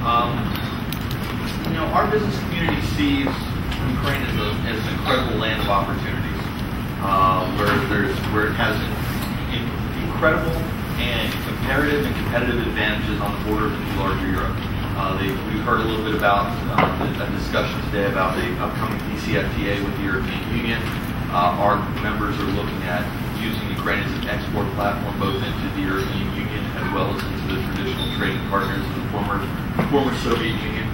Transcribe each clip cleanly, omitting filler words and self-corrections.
You know, our business community sees Ukraine as an incredible land of opportunities, where it has incredible and comparative and competitive advantages on the border of larger Europe. We've heard a little bit about a discussion today about the upcoming DCFTA with the European Union. Our members are looking at using Ukraine as an export platform both into the European Union as well as into the traditional trading partners of the former Soviet Union.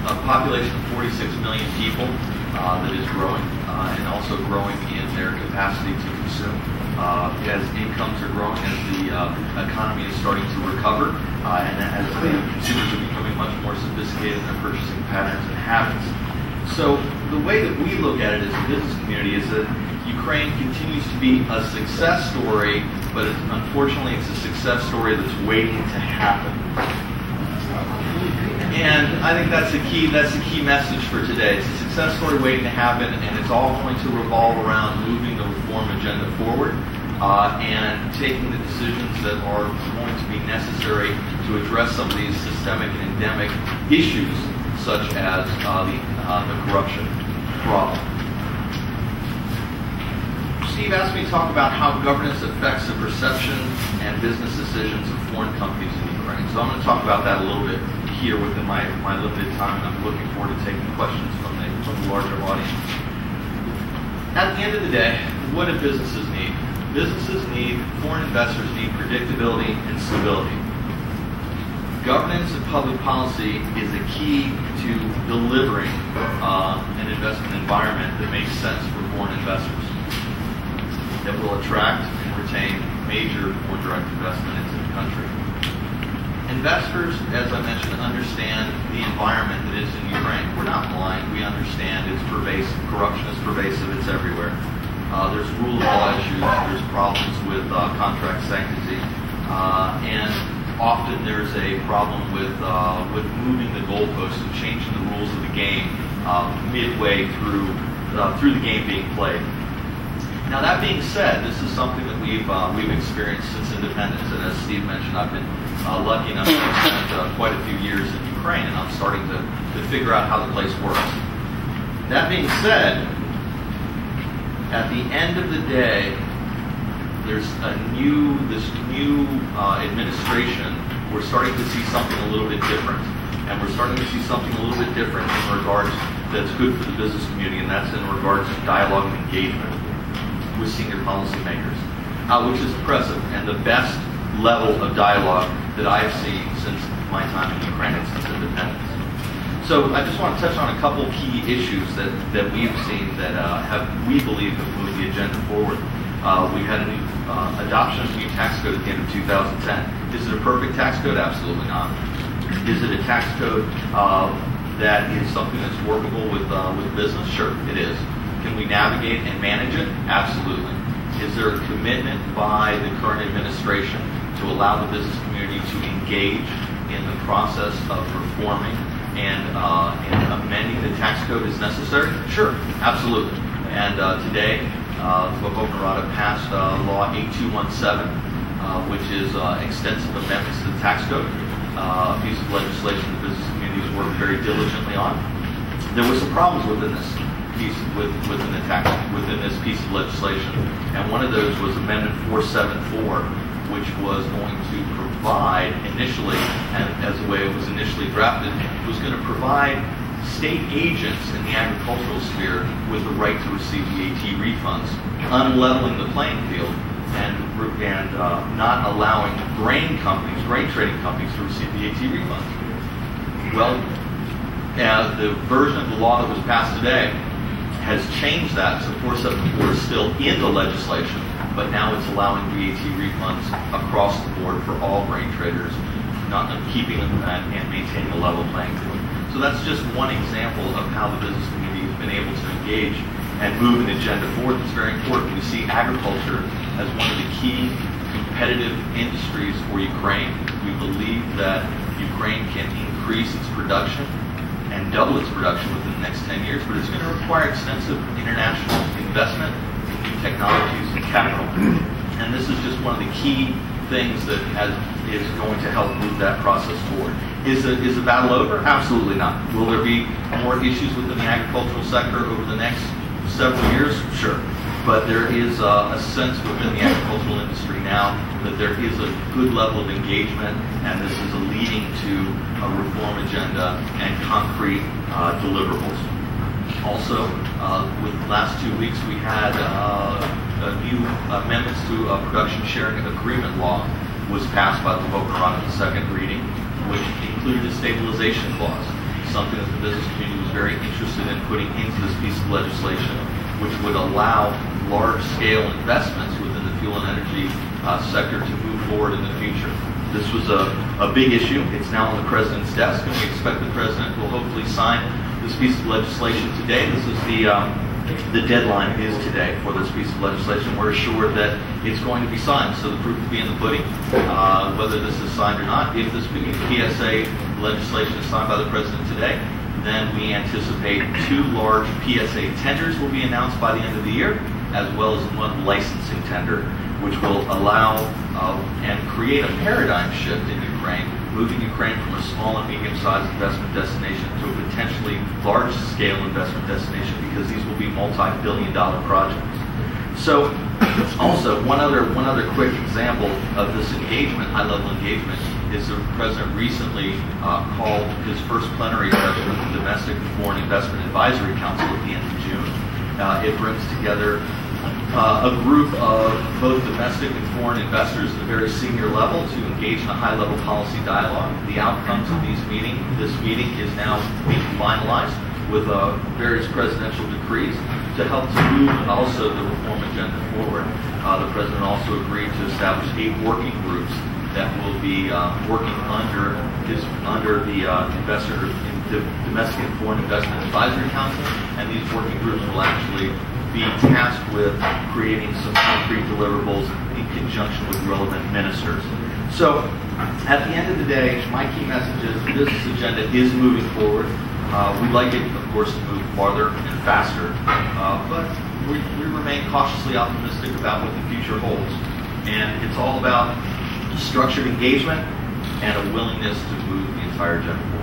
A population of 46 million people that is growing and also growing in their capacity to consume. As incomes are growing, as the economy is starting to recover, and as the consumers are becoming much more sophisticated in their purchasing patterns and habits. So the way that we look at it as a business community is that Ukraine continues to be a success story, but unfortunately it's a success story that's waiting to happen. And I think that's the key message for today. It's a success story waiting to happen, and it's all going to revolve around moving the reform agenda forward and taking the decisions that are going to be necessary to address some of these systemic and endemic issues, such as the corruption problem. Steve asked me to talk about how governance affects the perception and business decisions of foreign companies in Ukraine. So I'm going to talk about that a little bit here within my limited time, and I'm looking forward to taking questions from the larger audience. At the end of the day, what do businesses need? Foreign investors need predictability and stability. Governance and public policy is the key to delivering an investment environment that makes sense for foreign investors, that will attract and retain major foreign direct investment into the country. Investors, as I mentioned, understand the environment that is in Ukraine. We're not blind. We understand it's pervasive. Corruption is pervasive. It's everywhere. There's rule of law issues. There's problems with contract sanctity. And often there's a problem with moving the goalposts and changing the rules of the game midway through the game being played. Now, that being said, this is something that we've experienced since independence, and as Steve mentioned, I've been lucky enough to have spent quite a few years in Ukraine, and I'm starting to figure out how the place works. That being said, at the end of the day, there's this new administration. We're starting to see something a little bit different, and we're starting to see something a little bit different in regards that's good for the business community, and that's in regards to dialogue and engagement with senior policymakers, which is impressive, and the best level of dialogue that I've seen since my time in Ukraine and since independence. So I just want to touch on a couple key issues that we've seen that we believe have moved the agenda forward. We had a new adoption of a new tax code at the end of 2010. Is it a perfect tax code? Absolutely not. Is it a tax code that is something that's workable with business? Sure, it is. Can we navigate and manage it? Absolutely. Is there a commitment by the current administration to allow the business community to engage in the process of reforming and amending the tax code as necessary? Sure, absolutely. And today, the Verkhovna Rada passed Law 8217, which is extensive amendments to the tax code, a piece of legislation the business community has worked very diligently on. There were some problems within this piece within this piece of legislation, and one of those was Amendment 474, which was going to provide initially, and as the way it was initially drafted, was going to provide state agents in the agricultural sphere with the right to receive VAT refunds, unleveling the playing field and not allowing grain trading companies to receive VAT refunds. Well, the version of the law that was passed today has changed that, so 474 is still in the legislation, but now it's allowing VAT refunds across the board for all grain traders, not keeping them and maintaining a level playing field. So that's just one example of how the business community has been able to engage and move an agenda forward that's very important. We see agriculture as one of the key competitive industries for Ukraine. We believe that Ukraine can increase its production and double its production within the next 10 years, but it's going to require extensive international investment in new technologies and capital. And this is just one of the key things that is going to help move that process forward. Is the battle over? Absolutely not. Will there be more issues within the agricultural sector over the next several years? Sure. But there is a sense within the agricultural industry now that there is a good level of engagement, and this is leading to a reform agenda and concrete deliverables. Also, with the last 2 weeks, we had new amendments to a production sharing agreement law was passed by the Vote in the second reading, which included a stabilization clause, something that the business community was very interested in putting into this piece of legislation, which would allow large-scale investments within the fuel and energy sector to move forward in the future. This was a big issue. It's now on the President's desk, and we expect the President will hopefully sign this piece of legislation today. This is the deadline is today for this piece of legislation. We're assured that it's going to be signed, so the proof will be in the pudding, whether this is signed or not. If this PSA legislation is signed by the President today, then we anticipate 2 large PSA tenders will be announced by the end of the year, as well as 1 licensing tender, which will allow and create a paradigm shift in Ukraine, moving Ukraine from a small and medium-sized investment destination to a potentially large-scale investment destination, because these will be multi-billion-dollar projects. So, also one other quick example of this engagement, high-level engagement, is the President recently called his first plenary session of the Domestic and Foreign Investment Advisory Council at the end of June. It brings together a group of both domestic and foreign investors at a very senior level to engage in a high-level policy dialogue. The outcomes of this meeting is now being finalized with various presidential decrees to help to move also the reform agenda forward. The President also agreed to establish 8 working groups that will be working under the Domestic and Foreign Investment Advisory Council, and these working groups will actually be tasked with creating some concrete deliverables in conjunction with relevant ministers. So, at the end of the day, my key message is the business agenda is moving forward. We'd like it, of course, to move farther and faster, but we remain cautiously optimistic about what the future holds. And it's all about structured engagement and a willingness to move the entire agenda forward.